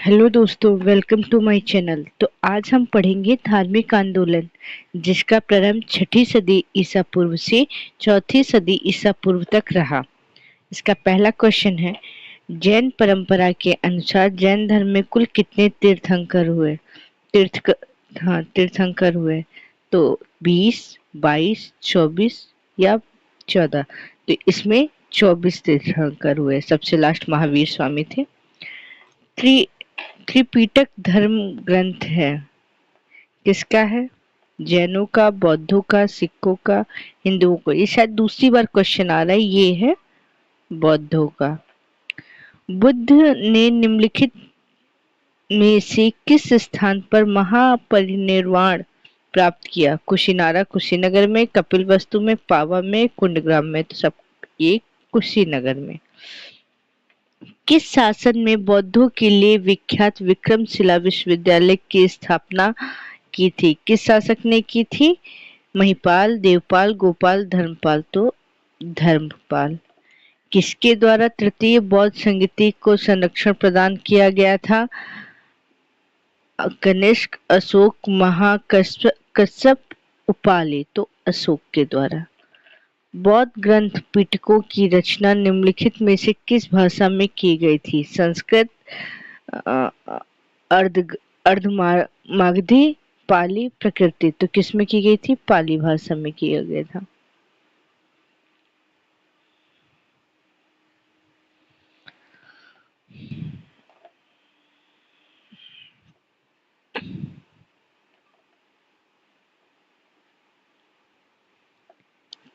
Hello दोस्तों, welcome to my channel. तो आज हम पढ़ेंगे धार्मिक आंदोलन जिसका प्रारंभ छठी सदी ईसा पूर्व से चौथी सदी ईसा पूर्व तक रहा। इसका पहला क्वेश्चन है, जैन परंपरा के अनुसार जैन धर्म में कुल कितने तीर्थंकर हुए? तीर्थ तीर्थंकर हुए तो 20, 22, 24 या 14। तो इसमें 24 तीर्थंकर हुए। सबसे लास्ट महावीर स्वामी थे। त्रिपिटक धर्म ग्रंथ है, किसका है? जैनों का, बौद्धों का, सिखों का, हिंदुओं को। ये शायद दूसरी बार क्वेश्चन आ रहा है, ये है बौद्धों का। बुद्ध ने निम्नलिखित में से किस स्थान पर महापरिनिर्वाण प्राप्त किया? कुशीनारा कुशीनगर में, कपिलवस्तु में, पावा में, कुंडग्राम में। तो सब ये कुशीनगर में। किस शासन में बौद्धों के लिए विख्यात विक्रमशिला विश्वविद्यालय की स्थापना की थी? किस शासक ने की थी? महिपाल, देवपाल, गोपाल, धर्मपाल। तो धर्मपाल। किसके द्वारा तृतीय बौद्ध संगीति को संरक्षण प्रदान किया गया था? कनिष्क, अशोक, महाकश्यप, उपाली। तो अशोक के द्वारा। बौद्ध ग्रंथ पिटकों की रचना निम्नलिखित में से किस भाषा में की गई थी? संस्कृत, अर्ध अर्धमागधी, पाली, प्रकृति। तो किस में की गई थी? पाली भाषा में किया गया था।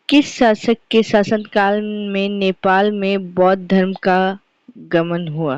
किस शासक के शासनकाल में नेपाल में बौद्ध धर्म का गमन हुआ?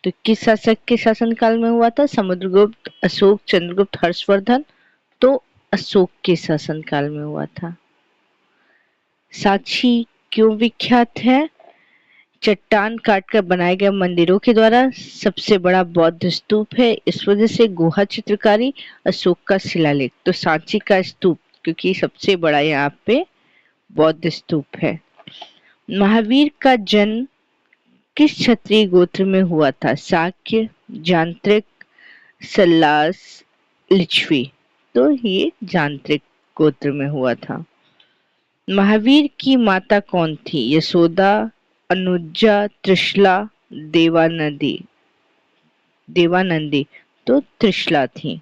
तो किस शासक के शासनकाल में हुआ था? समुद्रगुप्त, अशोक, चंद्रगुप्त, हर्षवर्धन। तो अशोक के शासनकाल में हुआ था। साक्षी क्यों विख्यात है? चट्टान काटकर बनाए गए मंदिरों के द्वारा, सबसे बड़ा बौद्ध स्तूप है इस वजह से, गुहा चित्रकारी, अशोक का शिलालेख। तो सांची का स्तूप, क्योंकि सबसे बड़ा यहाँ पे बौद्ध स्तूप है। महावीर का जन्म किस क्षत्रिय गोत्र में हुआ था? शाक्य, जांत्रिक, सल्लास, लिच्छवी। तो ये जांत्रिक गोत्र में हुआ था। महावीर की माता कौन थी? यशोदा, अनुजा, त्रिशला, देवानंदी। देवानंदी। तो त्रिशला थी।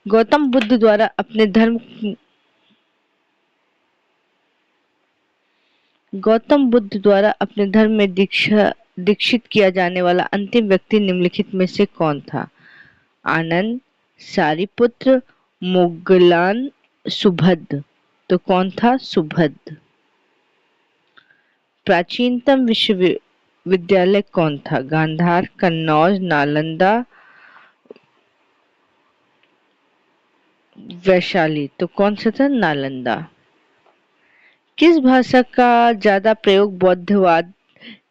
गौतम बुद्ध द्वारा अपने धर्म गौतम बुद्ध द्वारा अपने धर्म में दीक्षित किया जाने वाला अंतिम व्यक्ति निम्नलिखित में से कौन था? आनंद, सारिपुत्र, मोगलान, सुभद्र। तो कौन था? सुभद्र। प्राचीनतम विश्वविद्यालय कौन था? गांधार, कन्नौज, नालंदा, वैशाली। तो कौन सा था? नालंदा। किस भाषा का ज्यादा प्रयोग बौद्धवाद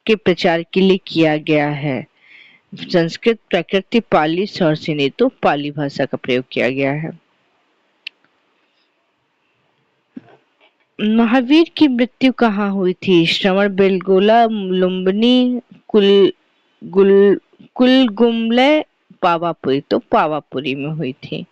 के प्रचार के लिए किया गया है? संस्कृत, प्राकृत, पाली, सौरसेनी। तो पाली भाषा का प्रयोग किया गया है। महावीर की मृत्यु कहाँ हुई थी? श्रवण बेलगोला, लुम्बिनी, कुल गुल कुलगुमलय, पावापुरी। तो पावापुरी में हुई थी।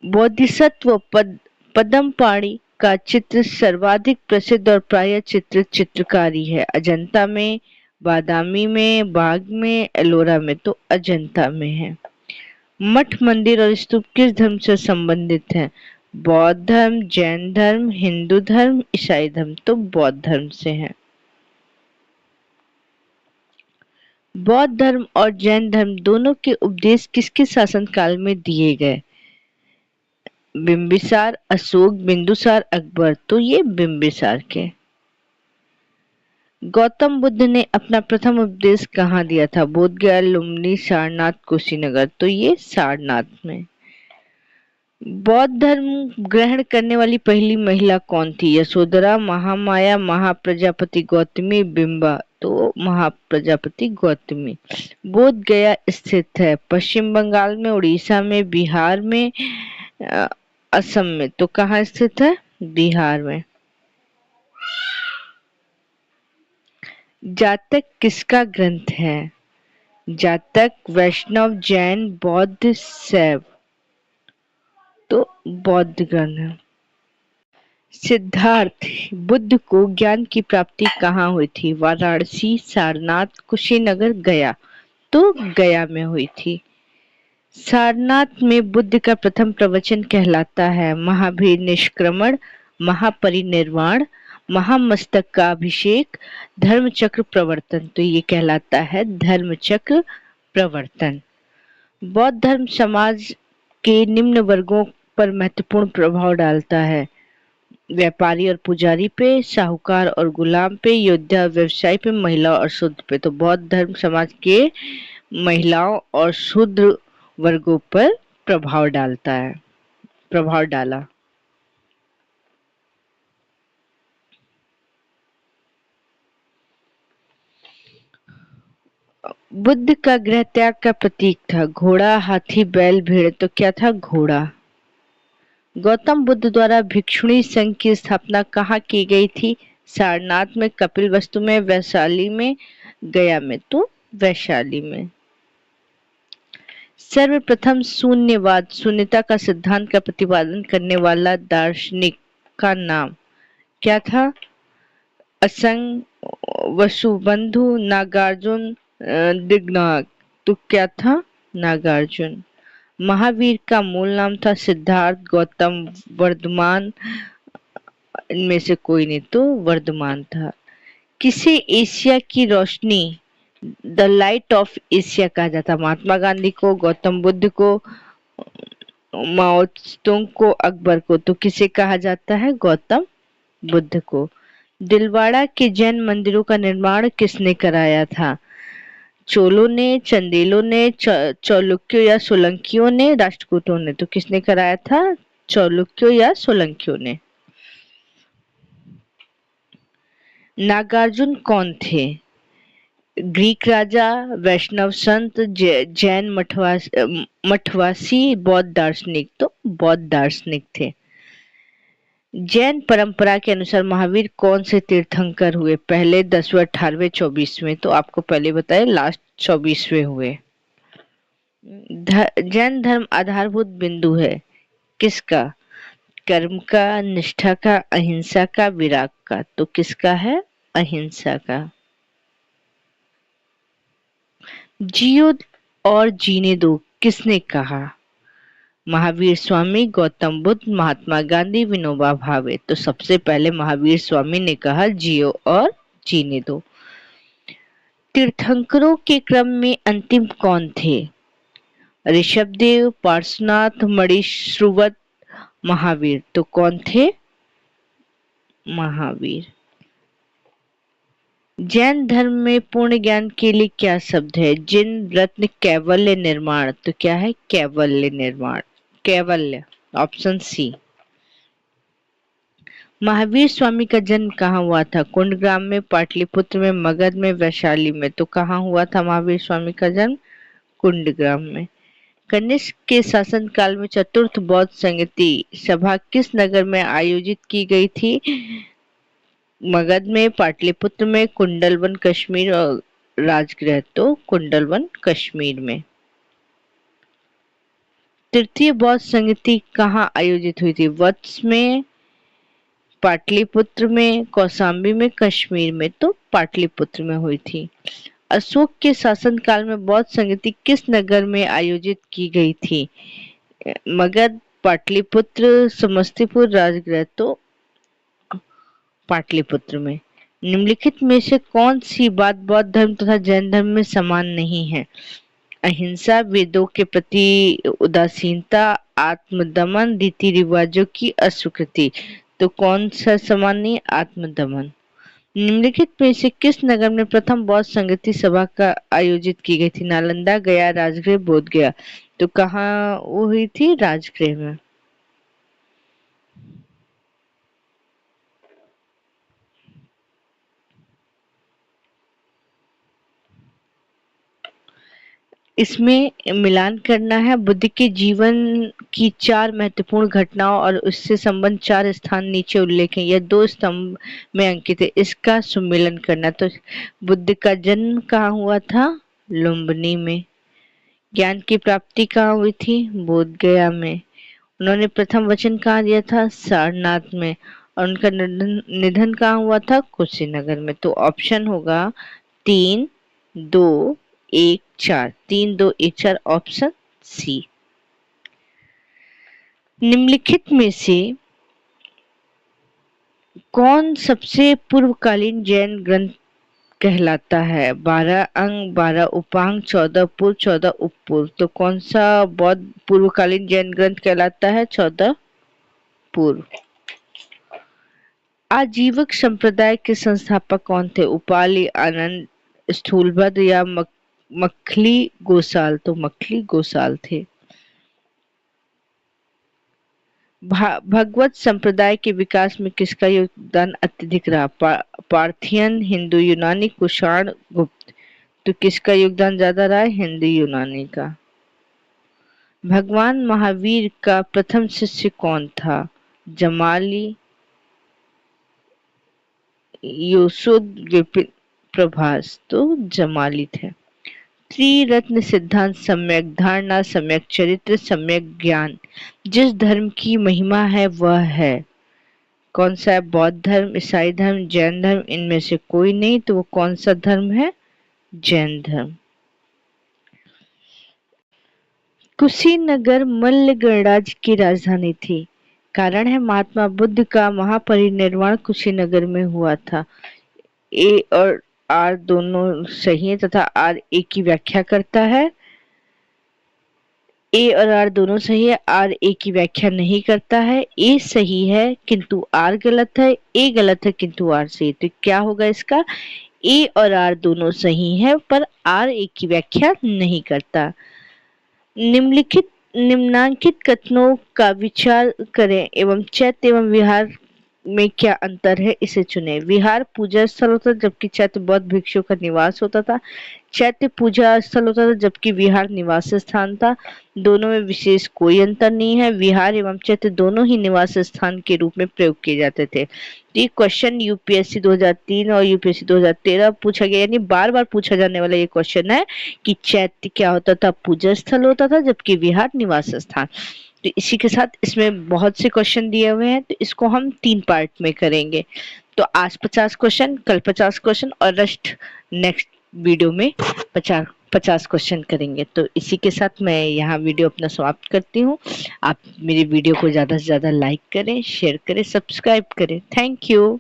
बोधिसत्व पद्मपाणि का चित्र सर्वाधिक प्रसिद्ध और प्राय चित्रकारी है। अजंता में, बादामी में, बाग में, एलोरा में। तो अजंता में है। मठ, मंदिर और स्तूप किस धर्म से संबंधित हैं? बौद्ध धर्म, जैन धर्म, हिंदू धर्म, ईसाई धर्म। तो बौद्ध धर्म से है। बौद्ध धर्म और जैन धर्म दोनों के उपदेश किसके शासनकाल में दिए गए? बिंबिसार, अशोक, बिंदुसार, अकबर। तो ये बिंबिसार के। गौतम बुद्ध ने अपना प्रथम उपदेश कहाँ दिया था? बोधगया, लुम्बिनी, सारनाथ, कुशीनगर। तो ये सारनाथ में। बौद्ध धर्म ग्रहण करने वाली पहली महिला कौन थी? यशोधरा, महामाया, महाप्रजापति गौतमी, बिंबा। तो महाप्रजापति गौतमी। बोध गया स्थित है पश्चिम बंगाल में, उड़ीसा में, बिहार में, असम में। तो कहाँ स्थित है? बिहार में। जातक किसका ग्रंथ है? जातक, वैष्णव, जैन, बौद्ध, शैव। तो बौद्ध गण है। सिद्धार्थ बुद्ध को ज्ञान की प्राप्ति कहाँ हुई थी? वाराणसी, सारनाथ, कुशीनगर, गया। तो गया में हुई थी। सारनाथ में बुद्ध का प्रथम प्रवचन कहलाता है महावीर निष्क्रमण, महापरिनिर्वाण, महामस्तक का अभिषेक, धर्मचक्र प्रवर्तन। तो ये कहलाता है धर्मचक्र प्रवर्तन। बौद्ध धर्म समाज के निम्न वर्गों पर महत्वपूर्ण प्रभाव डालता है। व्यापारी और पुजारी पे, साहूकार और गुलाम पे, योद्धा व्यवसाय पे, महिला और शूद्र पे। तो बौद्ध धर्म समाज के महिलाओं और शूद्र वर्गों पर प्रभाव डाला। बुद्ध का गृह त्याग का प्रतीक था घोड़ा, हाथी, बैल, भेड़। तो क्या था? घोड़ा। गौतम बुद्ध द्वारा भिक्षुणी संघ की स्थापना कहाँ की गई थी? सारनाथ में, कपिलवस्तु में, वैशाली में, गया में। तो वैशाली में। सर्वप्रथम शून्यवाद, शून्यता का सिद्धांत का प्रतिपादन करने वाला दार्शनिक का नाम क्या था? असंग, वसुबंधु, नागार्जुन, दिग्नाग। तो क्या था? नागार्जुन। महावीर का मूल नाम था सिद्धार्थ गौतम वर्धमान। इनमें से कोई नहीं, तो वर्धमान था। किसे एशिया की रोशनी, द लाइट ऑफ एशिया कहा जाता? महात्मा गांधी को, गौतम बुद्ध को, माओ तुंग को, अकबर को। तो किसे कहा जाता है? गौतम बुद्ध को। दिलवाड़ा के जैन मंदिरों का निर्माण किसने कराया था? चोलों ने, चंदेलों ने, चालुक्यों या सोलंकियों ने, राष्ट्रकूटों ने। तो किसने कराया था? चालुक्यों या सोलंकियों ने। नागार्जुन कौन थे? ग्रीक राजा, वैष्णव संत, जैन मठवासी, बौद्ध दार्शनिक। तो बौद्ध दार्शनिक थे। जैन परंपरा के अनुसार महावीर कौन से तीर्थंकर हुए? पहले, 10वें, 18वें, 24वें। तो आपको पहले बताए लास्ट 24वें हुए। जैन धर्म आधारभूत बिंदु है किसका? कर्म का, निष्ठा का, अहिंसा का, विराग का। तो किसका है? अहिंसा का। जियो और जीने दो किसने कहा? महावीर स्वामी, गौतम बुद्ध, महात्मा गांधी, विनोबा भावे। तो सबसे पहले महावीर स्वामी ने कहा जियो और जीने दो। तीर्थंकरों के क्रम में अंतिम कौन थे? ऋषभदेव, पार्श्वनाथ, मणिश्रुवत, महावीर। तो कौन थे? महावीर। जैन धर्म में पूर्ण ज्ञान के लिए क्या शब्द है? जिन, रत्न, कैवल्य, निर्माण। तो क्या है? कैवल्य निर्माण, कैवल्य। Option C. महावीर स्वामी का जन्म कहाँ हुआ था? कुंडग्राम में, पाटलिपुत्र में, मगध में, वैशाली में। तो कहाँ हुआ था महावीर स्वामी का जन्म? कुंडग्राम में। कनिष्क के शासन काल में चतुर्थ बौद्ध संगति सभा किस नगर में आयोजित की गई थी? मगध में, पाटलिपुत्र में, कुंडलवन कश्मीर और राजगृह। तो कुंडलवन कश्मीर में। तृतीय बौद्ध संगति कहाँ आयोजित हुई थी? वत्स में, पाटलिपुत्र में, कौशाम्बी में, कश्मीर में। तो पाटलिपुत्र में हुई थी। अशोक के शासन काल में बौद्ध संगति किस नगर में आयोजित की गई थी? मगध, पाटलिपुत्र, समस्तीपुर, राजगृह। तो पाटलिपुत्र में। निम्नलिखित में से कौन सी बात बौद्ध धर्म तथा जैन धर्म में समान नहीं है? अहिंसा, वेदों के प्रति उदासीनता, आत्मदमन, रीति रिवाजों की अस्वीकृति। तो कौन सा समान नहीं? आत्मदमन। निम्नलिखित में से किस नगर में प्रथम बौद्ध संगति सभा का आयोजित की गई थी? नालंदा, गया, राजगृह, बोध गया। तो कहाँ वो हुई थी? राजगृह में। इसमें मिलान करना है। बुद्ध के जीवन की 4 महत्वपूर्ण घटनाओं और उससे संबंध 4 स्थान नीचे उल्लेख है। यह 2 स्तंभ में अंकित है। इसका सुमेलन करना। तो बुद्ध का जन्म कहाँ हुआ था? लुम्बिनी में। ज्ञान की प्राप्ति कहाँ हुई थी? बोध गया में। उन्होंने प्रथम वचन कहाँ दिया था? सारनाथ में। और उनका निधन निधन कहाँ हुआ था? कुशीनगर में। तो ऑप्शन होगा 3, 2, 1, 4। 3, 2, 1, 4 ऑप्शन सी। निम्नलिखित में से कौन सबसे पूर्वकालीन जैन ग्रंथ कहलाता है? 12 अंग, 12 उपांग, 14 पूर्व, 14 उपपूर्व। तो कौन सा बौद्ध पूर्वकालीन जैन ग्रंथ कहलाता है? 14 पूर्व। आजीवक संप्रदाय के संस्थापक कौन थे? उपाली, आनंद, स्थूलभद्र या मखली गोसाल? तो मखली गोसाल थे। भगवत संप्रदाय के विकास में किसका योगदान अत्यधिक रहा? पार्थियन, हिंदू, यूनानी, कुषाण, गुप्त। तो किसका योगदान ज्यादा रहा है? हिंदू यूनानी का। भगवान महावीर का प्रथम शिष्य कौन था? जमाली, योसुद, विपिन, प्रभास। तो जमाली थे। त्रिरत्न सिद्धांत सम्यक धारणा, सम्यक चरित्र, सम्यक ज्ञान जिस धर्म की महिमा है वह है कौन सा है? बौद्ध धर्म, ईसाई धर्म, जैन धर्म। इनमें से कोई नहीं। तो वो कौन सा धर्म है? जैन धर्म। कुशीनगर मल्ल गणराज्य की राजधानी थी। कारण है महात्मा बुद्ध का महापरिनिर्वाण कुशीनगर में हुआ था। ए और आर दोनों सही है तथा आर ए की व्याख्या करता है। ए और आर दोनों सही है, आर ए की व्याख्या नहीं करता है। ए सही है किंतु आर गलत है, ए गलत है किंतु आर सही है। तो क्या होगा इसका? ए और आर दोनों सही है पर आर ए की व्याख्या नहीं करता। निम्नलिखित निम्नांकित कथनों का विचार करें एवं चैत्य एवं विहार में क्या अंतर है इसे चुनें। विहार पूजा स्थल होता था जबकि चैत्य बौद्ध भिक्षुओं का निवास होता था। चैत्य पूजा स्थल होता था जबकि विहार निवास स्थान था। दोनों में विशेष कोई अंतर नहीं है। विहार एवं चैत्य दोनों ही निवास स्थान के रूप में प्रयोग किए जाते थे। ये क्वेश्चन यूपीएससी 2003 और यूपीएससी 2013 पूछा गया, यानी बार बार पूछा जाने वाला ये क्वेश्चन है कि चैत्य क्या होता था? पूजा स्थल होता था जबकि विहार निवास स्थान। तो इसी के साथ इसमें बहुत से क्वेश्चन दिए हुए हैं तो इसको हम 3 पार्ट में करेंगे। तो आज 50 क्वेश्चन, कल 50 क्वेश्चन और रेस्ट नेक्स्ट वीडियो में 50 क्वेश्चन करेंगे। तो इसी के साथ मैं यहाँ वीडियो अपना समाप्त करती हूँ। आप मेरी वीडियो को ज़्यादा से ज़्यादा लाइक करें, शेयर करें, सब्सक्राइब करें। Thank you.